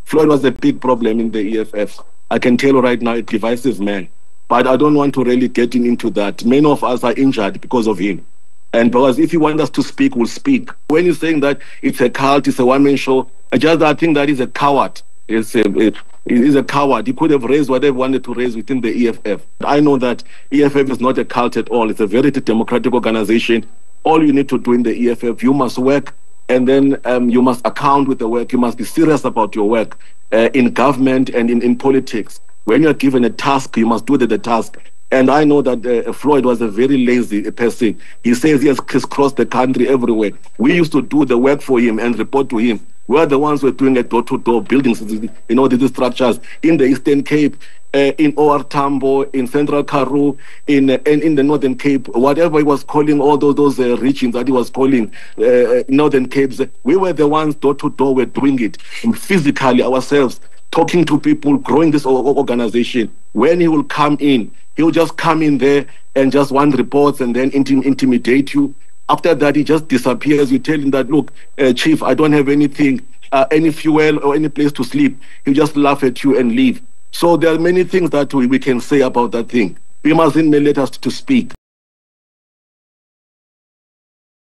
Floyd was a big problem in the EFF. I can tell you right now, a divisive man. But I don't want to really get into that. Many of us are injured because of him. And because if you want us to speak, we'll speak. When you're saying that it's a cult, it's a one-man show, I think that is a coward. He's a coward. He could have raised whatever he wanted to raise within the EFF. I know that EFF is not a cult at all. It's a very democratic organization. All you need to do in the EFF, you must work, and then you must account with the work. You must be serious about your work in government and in politics. When you're given a task, you must do the task. And I know that Floyd was a very lazy person. He says he has crisscrossed the country everywhere. We used to do the work for him and report to him. We are the ones who are doing a door-to-door buildings, these structures in the Eastern Cape, in OR Tambo, in Central Karoo, in the Northern Cape, whatever he was calling all those regions that he was calling Northern Capes. We were the ones door-to-door, were doing it physically ourselves, talking to people, growing this organization. When he will come in, he will just come in there and just want reports and then intimidate you. After that, he just disappears. You tell him that, look, Chief, I don't have anything, any fuel or any place to sleep. He'll just laugh at you and leave. So there are many things that we can say about that thing. We mustn't let us to speak.